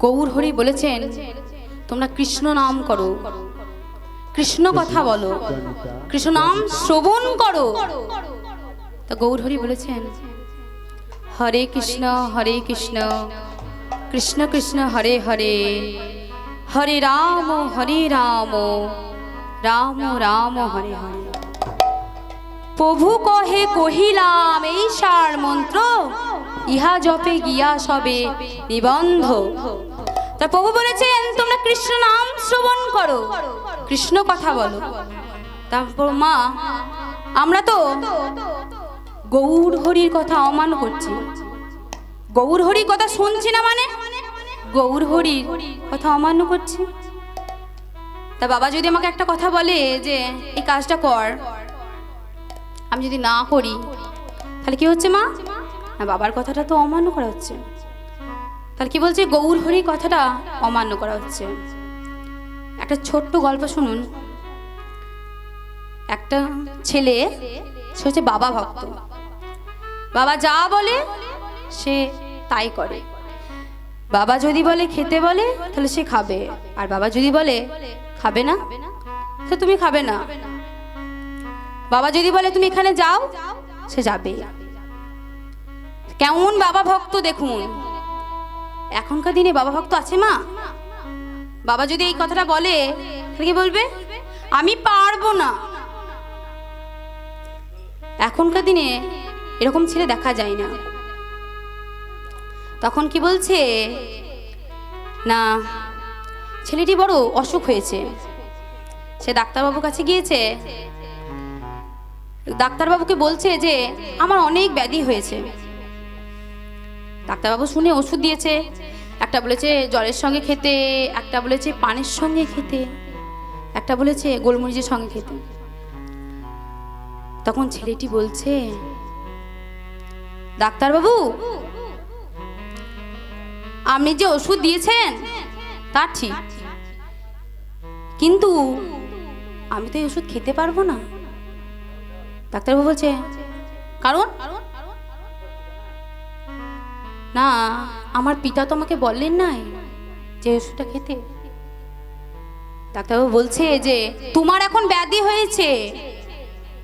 গৌর হরি বলেছেন তোমরা কৃষ্ণ নাম করো, কৃষ্ণ কথা বলো, কৃষ্ণ নাম শ্রবণ করো। তা গৌর হরি বলেছেন হরে কৃষ্ণ কৃষ্ণ কৃষ্ণ হরে হরে, হরে রাম রাম রাম হরে হরে। প্রভু কহে কহিলাম এই সার মন্ত্র, ইহা জপে গিয়া সবে নিবন্ধ। তা প্রভু বলেছেন তোমরা কৃষ্ণ নাম শ্রবণ করো, কৃষ্ণ কথা বলো। তারপর মা আমরা তো গৌর হরির কথা অমান্য করছি, গৌর হরির কথা শুনছি না, মানে গৌর হরির কথা অমান্য করছি। তা বাবা যদি আমাকে একটা কথা বলে যে এই কাজটা কর, আমি যদি না করি তাহলে কি হচ্ছে মা? না, বাবার কথাটা তো অমান্য করা হচ্ছে। তাহলে কি বলছে? গৌর হরির কথাটা অমান্য করা হচ্ছে। একটা ছোট্ট গল্প শুনুন। একটা ছেলে, সে হচ্ছে বাবা ভক্ত, বাবা যা বলে সে তাই করে। বাবা যদি বলে খেতে বলে তাহলে সে খাবে, আর বাবা যদি বলে খাবে না তো তুমি খাবে না। বাবা যদি বলে তুমি এখানে যাও, সে যাবে। কেমন বাবা ভক্ত দেখুন। এখনকার দিনে বাবা ভক্ত আছে মা? বাবা যদি এই কথাটা বলে তাহলে কি বলবে? আমি পারবো না। এখনকার দিনে এরকম ছেলে দেখা যায় না। তখন কি বলছে না, ছেলেটি বড় অসুখ হয়েছে, সে ডাক্তারবাবুর কাছে গিয়েছে। ডাক্তারবাবুকে বলছে যে আমার অনেক ব্যাধি হয়েছে। ডাক্তারবাবু শুনে ওষুধ দিয়েছে, একটা বলেছে জলের সঙ্গে খেতে, একটা বলেছে পানির সঙ্গে খেতে, একটা বলেছে গোলমরিচের সঙ্গে খেতে। তখন ছেলেটি বলছে ডাক্তারবাবু আপনি যে ওষুধ দিয়েছেন তা ঠিক, কিন্তু আমি তো এই ওষুধ খেতে পারবো না। ডাক্তারবাবু বলছে কারণ? না, আমার পিতা তো আমাকে বললেন নাই যে ওষুধটা খেতে। ডাক্তারবাবু বলছে যে তোমার এখন ব্যাধি হয়েছে,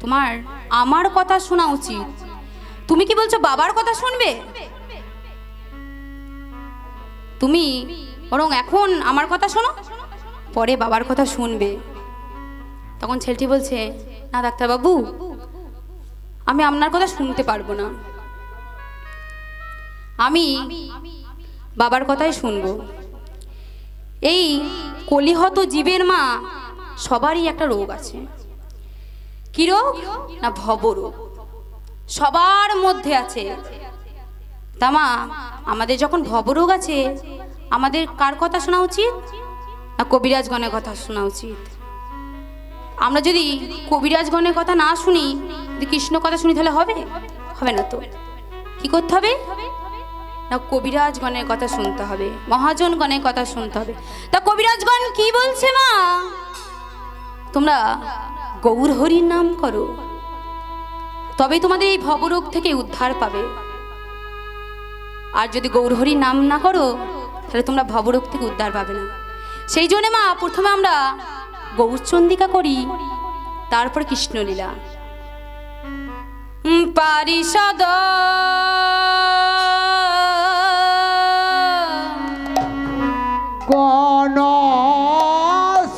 তোমার আমার কথা শোনা উচিত। তুমি কি বলছো বাবার কথা শুনবে? তুমি বরং এখন আমার কথা শোনো, পরে বাবার কথা শুনবে। তখন ছেলেটি বলছে না ডাক্তারবাবু, আমি আপনার কথা শুনতে পারবো না, আমি বাবার কথাই শুনবো। এই কলিহত জীবের মা সবারই একটা রোগ আছে। কি রোগ? না ভবরোগ, সবার মধ্যে আছে। তা মা আমাদের যখন ভবরোগ আছে, আমাদের কার কথা শোনা উচিত? না কবিরাজগণের কথা শোনা উচিত। আমরা যদি কবিরাজগণের কথা না শুনি, যদি কৃষ্ণ কথা শুনি, তাহলে হবে? হবে না। তো কি করতে হবে? না কবিরাজগণের কথা শুনতে হবে, মহাজনগণের কথা শুনতে হবে। তা কবিরাজগণ কি বলছে মা? তোমরা গৌর হরির নাম করো, তবেই তোমাদের এই ভবরোগ থেকে উদ্ধার পাবে। আর যদি গৌর হরির নাম না করো তাহলে তোমরা ভবরোগ থেকে উদ্ধার পাবে না। সেই জন্য মা প্রথমে আমরা গৌরচন্দিকা করি, তারপর কৃষ্ণলীলা। পারিষদ গণ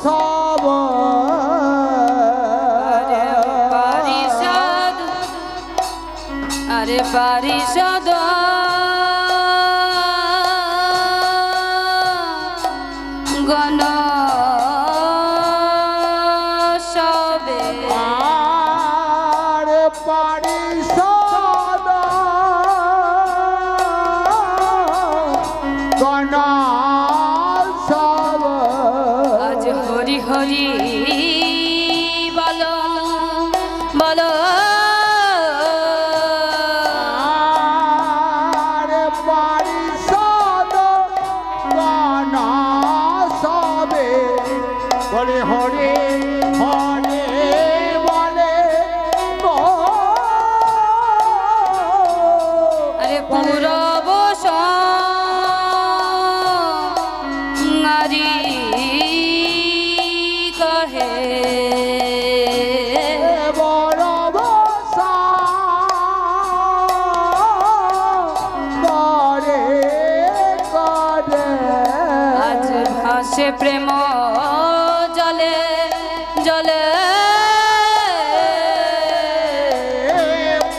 সব পারিষদ, আরে পারিষদ গণ সবে, আর পারিষদ গণ সব আজ হরি হরি বলো বলো, আর পারিষদ গণ সবে বলে হরে হরে বলে গো। আরে পূরব নারী কহে বড় বসা করে করে আজ ভাসে প্রেম জলে জলে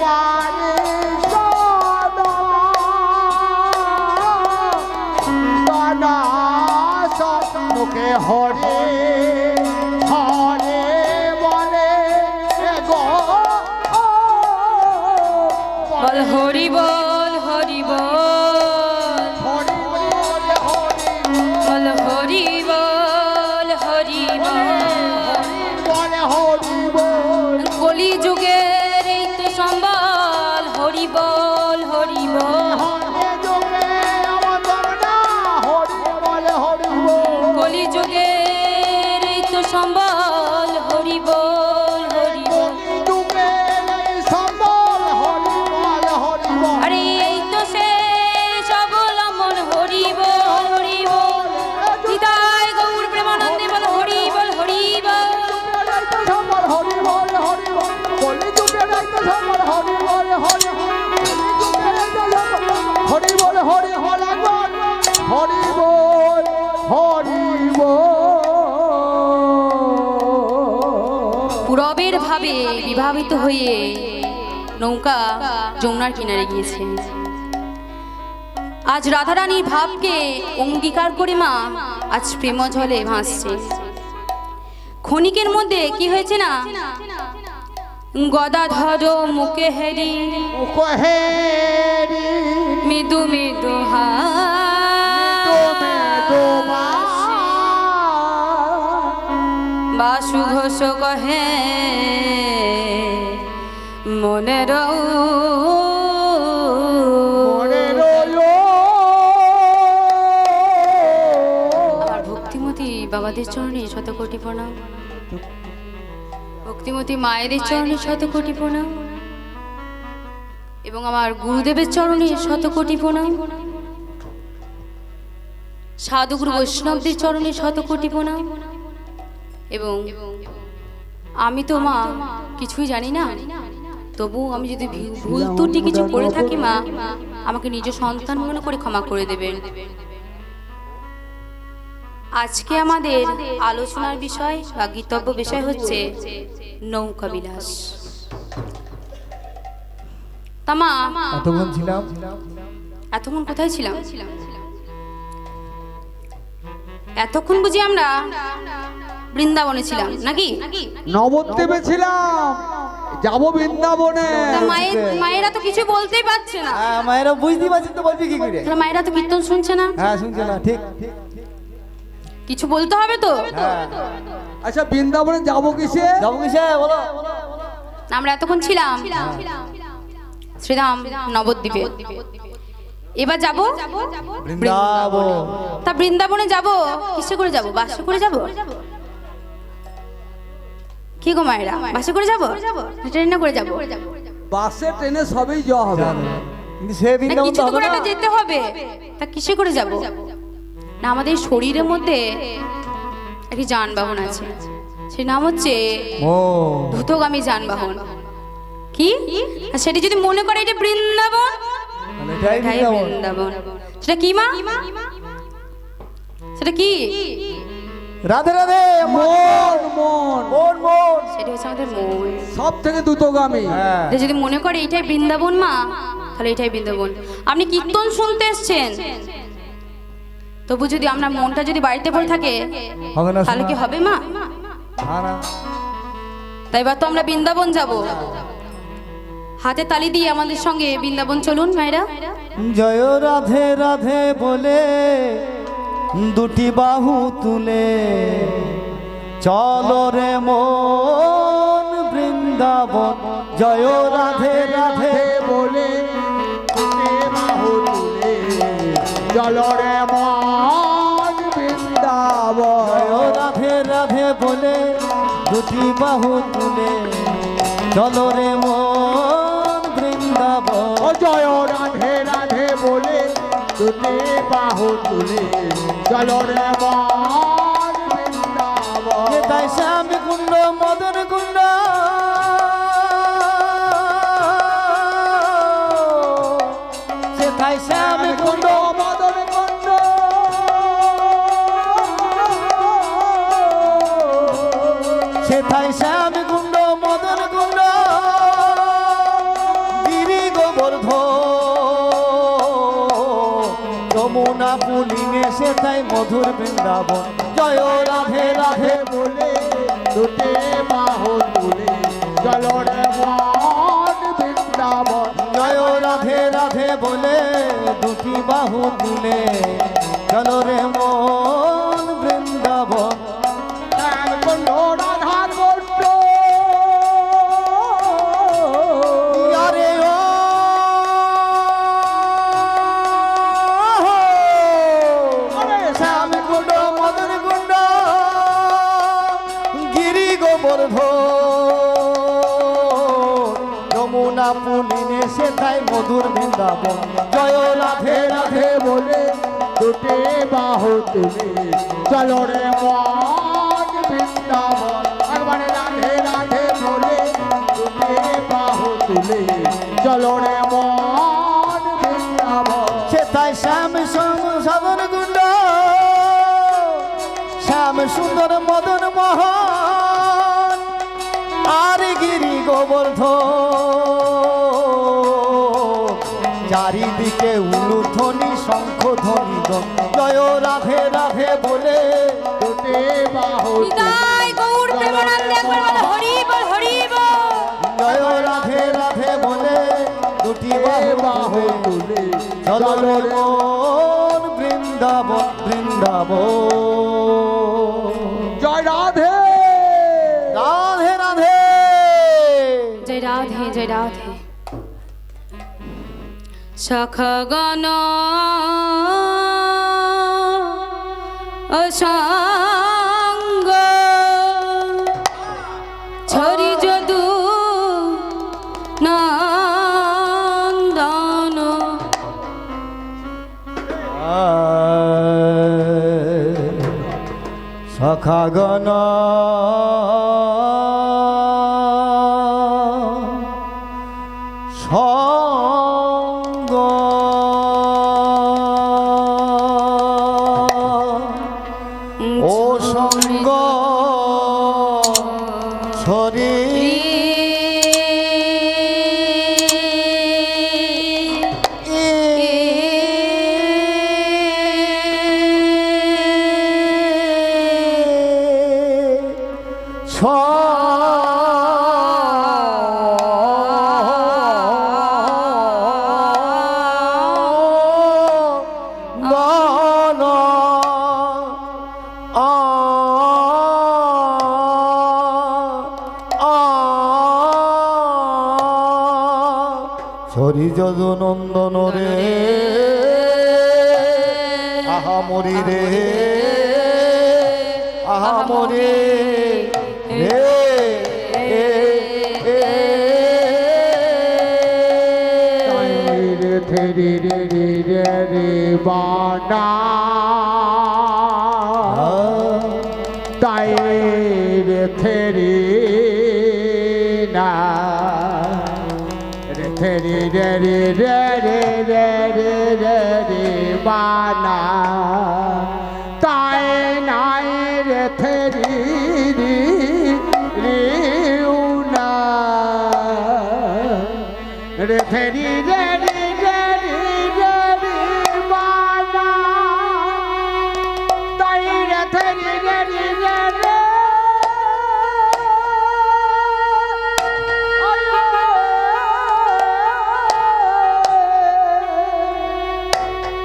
পারে সদা দানা মুখে হরে হরে বলে গো বল হরি বল হরি বল হরি বলে হরি বল হরি বল হরি বল বলে হরি বল কলি যুগের এই তো সম্বল হরি বল হরি বল হরে যোগে আমার না হরি বলে হরি বল কলি যুগের এই তো সম্বল হরি বল হরি বল ডুবে সম্বল হরি বল হরি বল আরে এই তো সে সবলম্বন হরি বল হরি বল হৃদয় গৌর প্রেমানন্দে বল হরি বল হরি বল সম্বল হরি বল হরি বল বলি ডুবে রাইতে সম্বল হরি বল হরি হরি বল হরি হরি বল হরি বল হরি বল পূরবের ভাবে বিভাবিত হয়ে নৌকা যমুনার কিনারে গিয়েছে। আজ রাধারানীর ভাবকে অঙ্গীকার করে মা আজ প্রেম জলে ভাসছে। ক্ষণিকের মধ্যে কি হয়েছে না, গদাধর মুখে হেরি কহেরি মৃদু মৃদু তোমে তোমা বাসু ঘোষ কহে মনের মনে রইলো আমার ভক্তিমতী বাবাদের চরণে শতকোটি প্রণাম, ভক্তিমতী মায়ের চরণে শতকোটি প্রণাম, এবং আমার গুরুদেবের চরণে শতকোটি প্রণাম, সাধুগুরু বৈষ্ণবদের চরণে শতকোটি প্রণাম। এবং আমি তো মা কিছুই জানি না, তবু আমি যদি ভুল ত্রুটি কিছু করে থাকি মা আমাকে নিজ সন্তান মনে করে ক্ষমা করে দেবেন। আজকে আমাদের আলোচনার বিষয় বা গীতব্য বিষয় হচ্ছে নৌকা বিলাস। তামা এতক্ষণ ছিলাম এতক্ষণ কোথায় ছিলাম? এতক্ষণ বুঝি আমরা বৃন্দাবনে ছিলাম নাকি? নবদ্বীপে ছিলাম, যাবো বৃন্দাবনে। তা মায়েরা তো কিছু বলতেই পারছে না। মায়েরা বুঝতে পারছেন তো বলবি কি করে? তাহলে মায়েরা তো কীর্তন শুনছে না, হ্যাঁ শুনছে না, ঠিক। কিছু বলতে হবে তো। হ্যাঁ আচ্ছা বৃন্দাবনে যাবো কিসে? যাবো কিসে বলো? আমরা এতক্ষণ ছিলাম শ্রীরাম নবদ্বীপে, এবার যাব বৃন্দাবন। তা বৃন্দাবনে যাব কিসে করে যাব? বাসে করে যাব? কি গো মায়েরা, বাসে করে যাব না ট্রেনে করে যাব? বাসে ট্রেনে সবই যাওয়া হবে, কিন্তু সে না বৃন্দাবন কিছু তো তো হবে করে না। একটা যেতে হবে, তা কিসে করে যাব? না আমাদের শরীরের মধ্যে একটি যানবাহন আছে, সে নাম হচ্ছে ও দ্রুতগামী যানবাহন। কি? আর সেটি যদি মনে করে এটা বৃন্দাবন, মানে এটাই এটাই বৃন্দাবন। বৃন্দাবন। সেটা কি মা? সেটা কি? রাধে রাধে মন মন মন মন। সেটা হচ্ছে আমাদের মন। সব থেকে দ্রুতগামী। হ্যাঁ এটা যদি মনে করে এটাই বৃন্দাবন মা, তাহলে এটাই বৃন্দাবন। আপনি কীর্তন শুনতে এসছেন, তবু যদি আমরা মনটা যদি বাড়িতে পড়ে থাকে হবে না তাহলে কি হবে মা? না না। তাই বা তো আমরা বৃন্দাবন যাব। হাতে তালি দিয়ে আমাদের সঙ্গে বৃন্দাবন চলুন মায়েরা। জয় রাধে রাধে বলে দুটি বাহু তুলে চলো রে মন বৃন্দাবন। জয় রাধে রাধে বলে বাহু তুলে জলরে মন বৃন্দাবন। জয় রাধে রাধে বলে দুটি বাহু তুলে চলো রে মন বৃন্দাবন। ও জয় রাধে রাধে বলে দুটি বাহু তুলে চলো রে মন বৃন্দাবন যেথায় শ্যাম কুণ্ড মদন কুণ্ড সেথায় শ্যাম কুণ্ড মদন কুণ্ড সেথায় শ্যাম কুণ্ড মদন কুণ্ড গিরি গোবর্ধ যমুনা পুলিনে সেথায় মধুর বৃন্দাবন জয় রাধে রাধে বলে দুটি বাহু তুলে চলো রে মন বৃন্দাবন জয় রাধে রাধে বলে দুটি বাহু তুলে চলো রে মন বৃন্দাবন শ্যাম কুণ্ড রাধার কুণ্ড আরে ও শ্যাম কুণ্ড মদন কুণ্ড গিরি গোবর্ধ যমুনা পুলিনে সেথায় মধুর বৃন্দাবন জয় রাধে রাধে বলে দুটি বাহু তুলে চলো রে মন বৃন্দাবন একবারে রাধে রাধে বলে দুটি বাহু তুলে চলো রে মন বৃন্দাবন সেথায় শ্যাম সাধন কুণ্ড শ্যাম সুন্দর মদন মোহন আর গিরি গোবর্ধ চারিদিকে উলুধ্বনি শঙ্খ ধ্বনি জয় রাধে রাধে বলে দুটি বাহু নিতাই গৌর প্রেমানন্দে একবার বলো হরি বল হরি বল। জয় রাধে রাধে বলে দুটি বাহু বাহু তুলে চলো রে মন বৃন্দাবন বৃন্দাবন জয় রাধে রাধে রাধে জয় রাধে জয় রাধে। সখগণ অসঙ্গ ছড়ি যদু নন্দন সখাগণ সঙ্গ ও সঙ্গ ছড়ি হরি যদ নন্দন রে আহা মরি রে আহা মরি রে রে থেরি রে রে রে রে বানা তাই রে থেরি না রে থেরি রে রে রে রে রে রে রে রে বানা তাই নাই রে থেরি রে রে না রে থেরি রে রে রে রে রে রে বানা তাই রে থেরি রে রে রে রে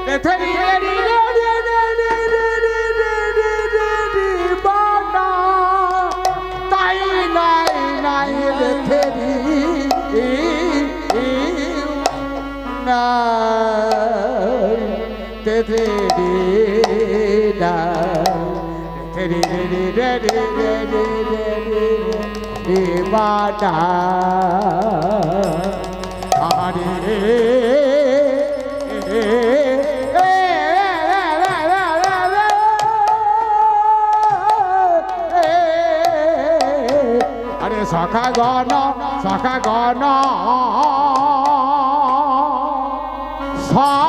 রে থেরি রে রে রে রে রে রে রে রে রে রে বানা তাই নাই নাই রে থেরি নাই তে থেরি না থেরি রে রে রে রে রে রে রে রে বানা আরে সখা গণ সঙ্গ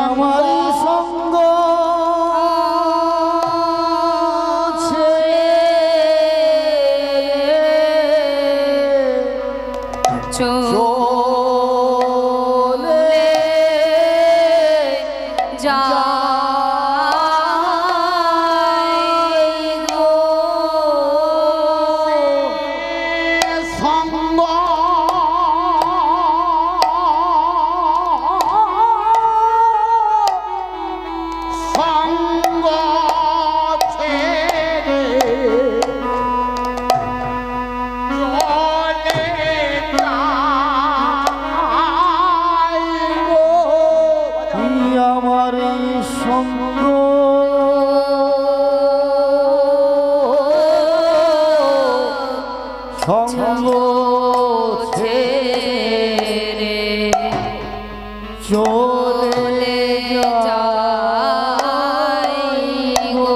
আমার সঙ্গ চলে যায় গো। সঙ্গ সঙ্গ ছেড়ে চলে যায় গো। আমার সঙ্গ সঙ্গ ছেড়ে চলে যায় গো।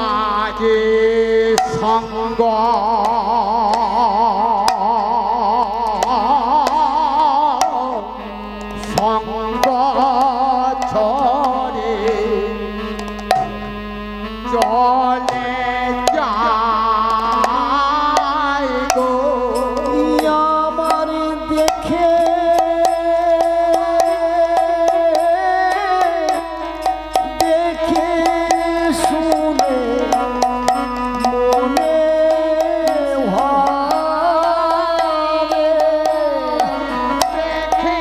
আজ সঙ্গ সঙ্গ ছড়ে চলে যায় গো। আমার দেখে দেখে শুনে মনে ভাবে দেখে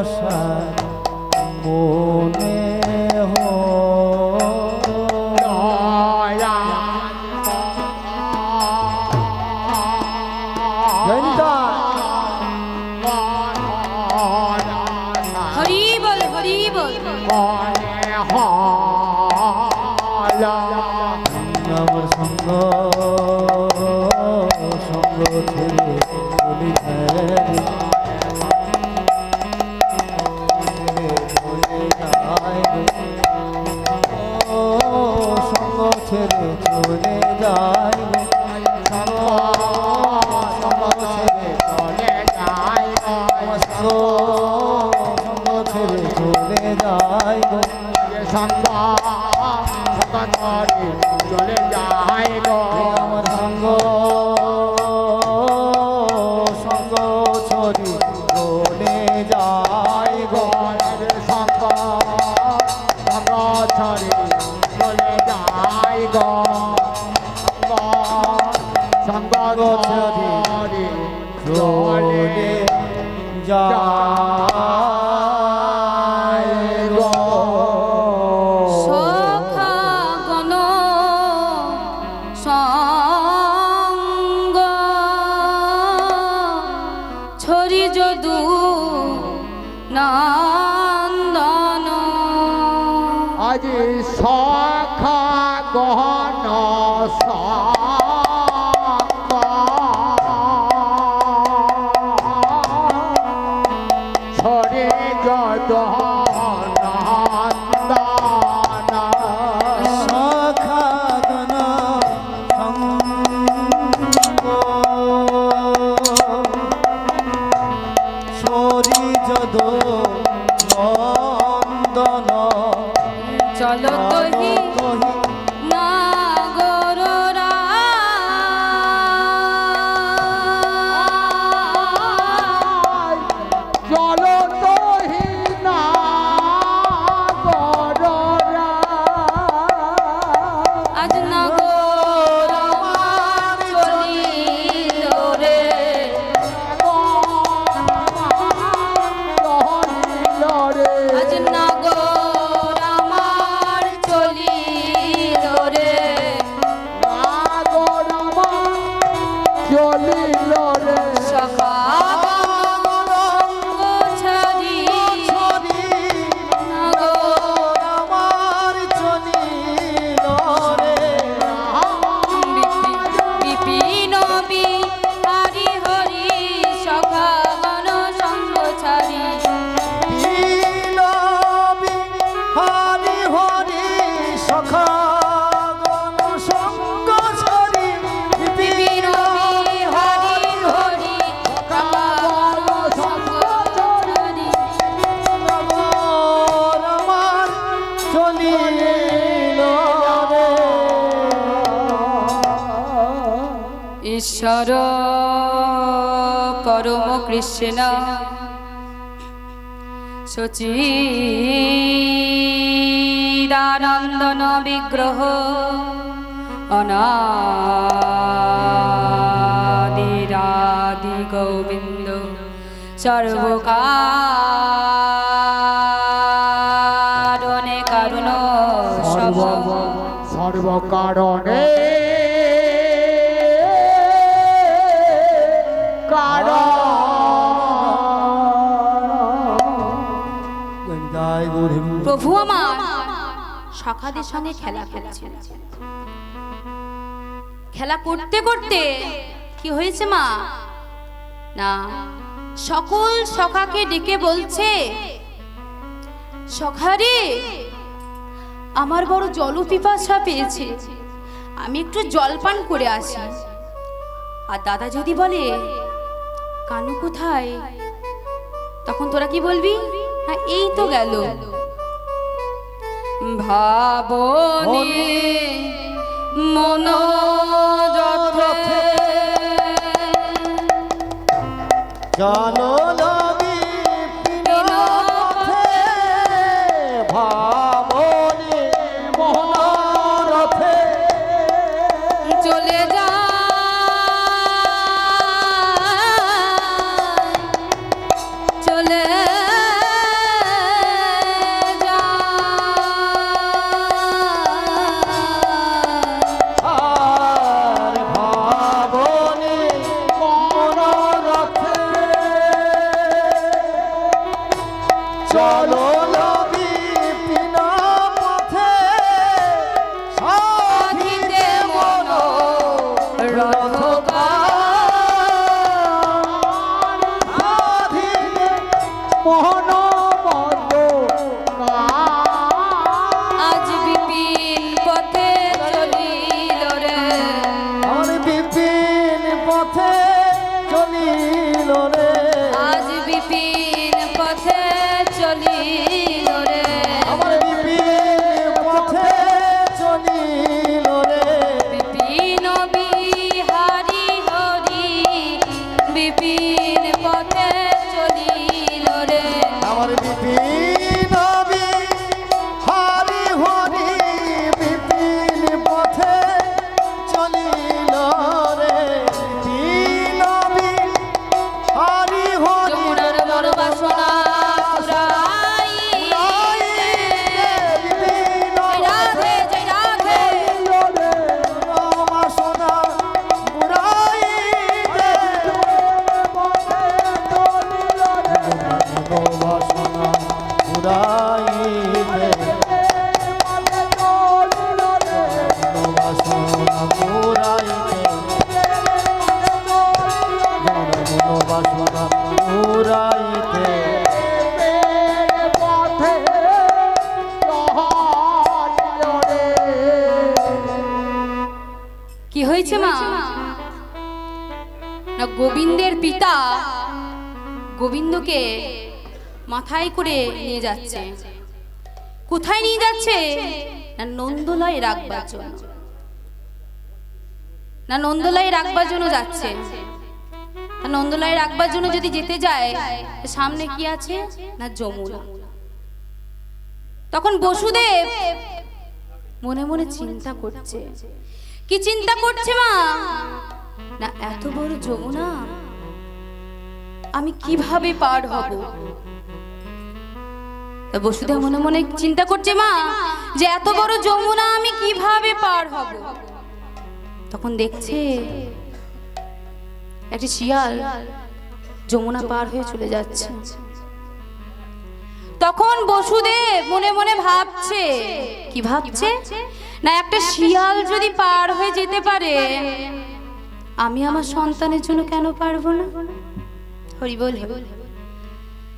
বসায় মনে হরি বল হরি বল। আমার সঙ্গ সঙ্গ ছেড়ে চলি সঙ্গ ছেড়ে চলে যাই সঙ্গ ছেড়ে চলে যাই চলে যায় গো আমার সঙ্গ সঙ্গ ছড়ি চলে যাই গো সঙ্গ ছড়ে চলে যায় গো সঙ্গ ছড়ে চলে যায় গো সখা গণ সঙ্গ ছড়ি যদু নন্দন। আজ সখা গহন ছড়ে যদ সখা গণ সঙ্গ ছড়ি যদ নন্দন চলো তহি নাগররা চলো তহি না বড়রা আজ নাগর আমার চলিল রে। আজ নাগর আমার চলিল রে। সখা সঙ্গ ছাড়ি নাগর আমার চলিল রে বিপিন বিহারি হরি সখা গণ সঙ্গ ছাড়ি। বিলবি হরি হরি সখা গণ সঙ্গ ছড়ি বিপিন বিহারি হরি সখা গণ সঙ্গ ছাড়ি। নগর আমার চলিল রে ঈশ্বর পরম কৃষ্ণ সচিদানন্দন বিগ্রহ অনাদিরাদি গোবিন্দ সর্বকারণে কারণ সব সর্বকারণে জয় গুরু প্রভু আমার সখাদের সঙ্গে খেলা করছে। খেলা করতে করতে কি হয়েছে মা? না, সকল সখাকে ডেকে বলছে, সখারে আমার বড় জল পিপাসা পেয়েছে, আমি একটু জল পান করে আসি। আর দাদা যদি বলে কানু কোথায়, তখন তোরা কি বলবি? হ্যাঁ, এই তো গেল। ভাবনে মনোরথে চলো লাগি পিনথে ভাবনে মনোরথে চলে যায়, চলে চলো নবী বিনা পথে সাধিতে মন সাধিতে মোহন মন্দ আজ বিপিন পথে চলিল রে আমার বিপিন পথে চলিল রে আজ বিপিন পথে চলিল রে আমার বিপিন পথে চলিল রে বিপিন বিহারি হরি বিপিন পথে চলিল রে আমার বিপিন হরি হরি বিপিন পথে চলিল রে বিপিন হরি হরি যমুনার মন বাসনা পুরাইতে। বিপিন রাধে জয় রাধে বাসনা পুরাইতে বাসনা পুরাইতে বাসনা পুরাইতে বাসনা পুরাইতে পথে রে কি হয়েছে মা না গোবিন্দের পিতা গোবিন্দকে মাথায় করে নিয়ে যাচ্ছে। কোথায় নিয়ে যাচ্ছে না নন্দলায় রাখবার জন্য, না নন্দলায় রাখবার জন্য যাচ্ছে। তা নন্দলায় রাখবার জন্য যদি যেতে যায় সামনে কি আছে না যমুনা। তখন বসুদেব মনে মনে চিন্তা করছে। কি চিন্তা করছে মা না এত বড় যমুনা আমি কিভাবে পার হব। তা বসুদেব মনে মনে চিন্তা করছে মা যে এত বড় যমুনা আমি কিভাবে পার হব। তখন দেখছে একটি শিয়াল যমুনা পার হয়ে চলে যাচ্ছে। তখন বসুদেব মনে মনে ভাবছে, কি ভাবছে না একটা শিয়াল যদি পার হয়ে যেতে পারে আমি আমার সন্তানের জন্য কেন পারবো না। হরি বল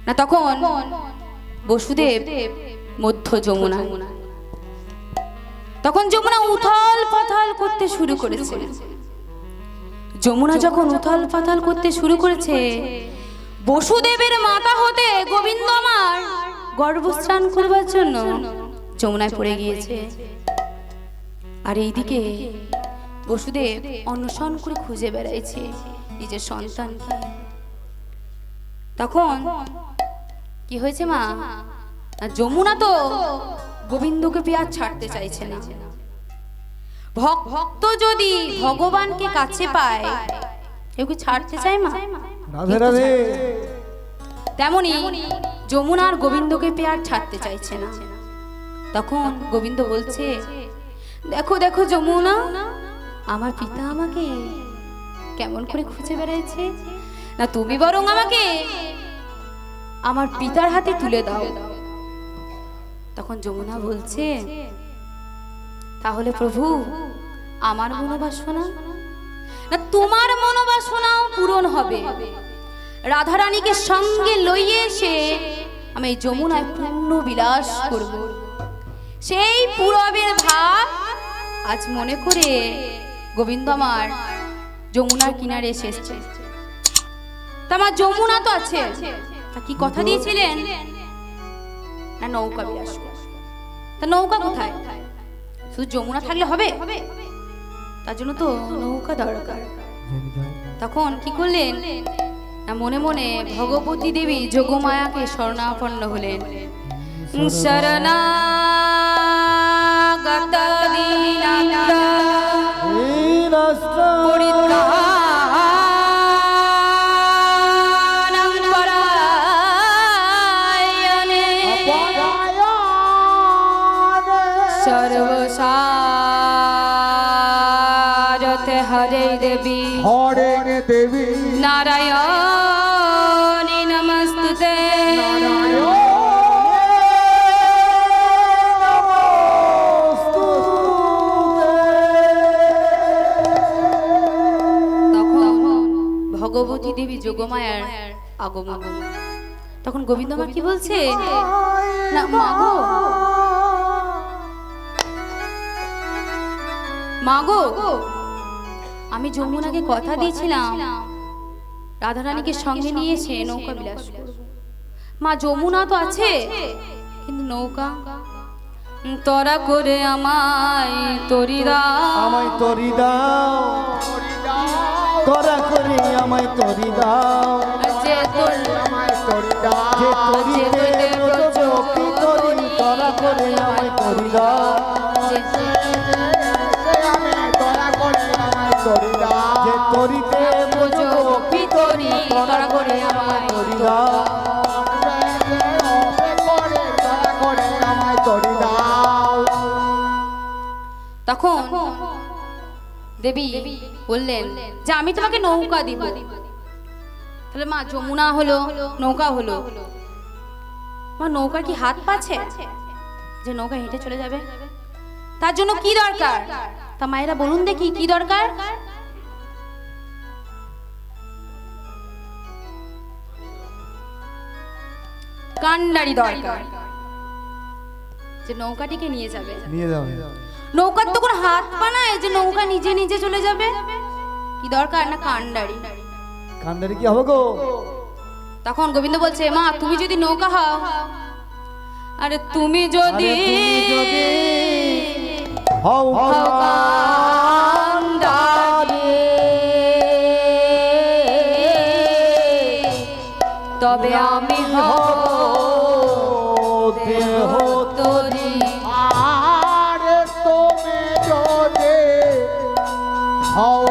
না। তখন বসুদেব মধ্য যমুনা, তখন যমুনা উথাল পাথাল করতে শুরু করেছে। যমুনা যখন উথাল পাথাল করতে শুরু করেছে বসুদেবের মাথা হতে গোবিন্দ আমার গর্ভস্নান করবার জন্য যমুনায় পড়ে গিয়েছে। আর এইদিকে বসুদেব অন্বেষণ করে খুঁজে বেড়াইছে নিজের সন্তানকে। তখন কি হয়েছে মা না যমুনা তো গোবিন্দকে পেয়ার ছাড়তে চাইছে না। ভক্ত যদি ভগবানকে কাছে পায় কেউ কি ছাড়তে চায় মা? রাধে রাধে তেমনি যমুনার গোবিন্দকে পেয়ার ছাড়তে চাইছে না। তখন গোবিন্দ বলছে, দেখো দেখো যমুনা, আমার পিতা আমাকে কেমন করে খুঁজে বেড়াইছে, না তুমি বরং আমাকে আমার পিতার হাতে তুলে দাও। তখন যমুনা বলছে, তাহলে প্রভু আমার মনোবাসনা না তোমার মনোবাসনাও পূরণ হবে। রাধারানীকে সঙ্গে লইয়ে এসে আমি এই যমুনায় পূর্ণ বিলাস করব। সেই পূরবের ভাব আজ মনে করে গোবিন্দ আমার যমুনার কিনারে এসেছে। তা আমার যমুনা তো আছে, তা কি কথা দিয়েছিলেন না নৌকা বিলাস করব। তা নৌকা কোথায়? শুধু যমুনা থাকলে হবে? তার জন্য তো নৌকা দরকার। তখন কি করলেন না মনে মনে ভগবতী দেবী যোগমায়াকে শরণাপন্ন হলেন। শরণাগত দীনানাথ পরিত্রাণং পরায়ণে সর্বসারথে হরে দেবী হরে দেবী নারায়ণী নমস্তুতে। নারায়ণ দেবী যোগমায়ার আগমন। তখন গোবিন্দ মা কি বলছে, না মাগো মাগো, আমি যমুনাকে কথা দিয়েছিলাম রাধারানীকে সঙ্গে নিয়ে এসে নৌকা বিলাস করব। মা যমুনা তো আছে, কিন্তু নৌকা তরা করে আমায় তরি দাও, আমায় তরি দাও, তরা করে আমায় তরি দাও, যে তরি আমায় তরি দাও, যে তরিতে ব্রজগোপী তরি, তরা করে আমায় তরি দাও, আমি দয়া করে আমায় তরি দাও, যে তরিতে ব্রজগোপী তরি, তরা করে আমায় তরি দাও। করে দয়া করে আমায় তরি দাও। তখন দেবী বললেন যে আমি তোমাকে নৌকা দিব। তাহলে মা যমুনা হলো, নৌকা হলো, মা নৌকার কি হাত পাচ্ছে যে নৌকা হেঁটে চলে যাবে? তার জন্য কি দরকার? তা মায়েরা বলুন দেখি কি দরকার? কান্ডারি দরকার, যে নৌকাটিকে নিয়ে যাবে। নিয়ে যাও। নৌকার তো কোনো হাত পা নাই যে নৌকা নিজে নিজে চলে যাবে। কি দরকার? না কান্ডারি। কান্দারি কি হবে গো? তখন গোবিন্দ বলছে, মা তুমি যদি নৌকা হও, আরে তুমি যদি হও হও কান্ডারি, তবে আমি হব দেহ তোরি। আর তুমি যদি হও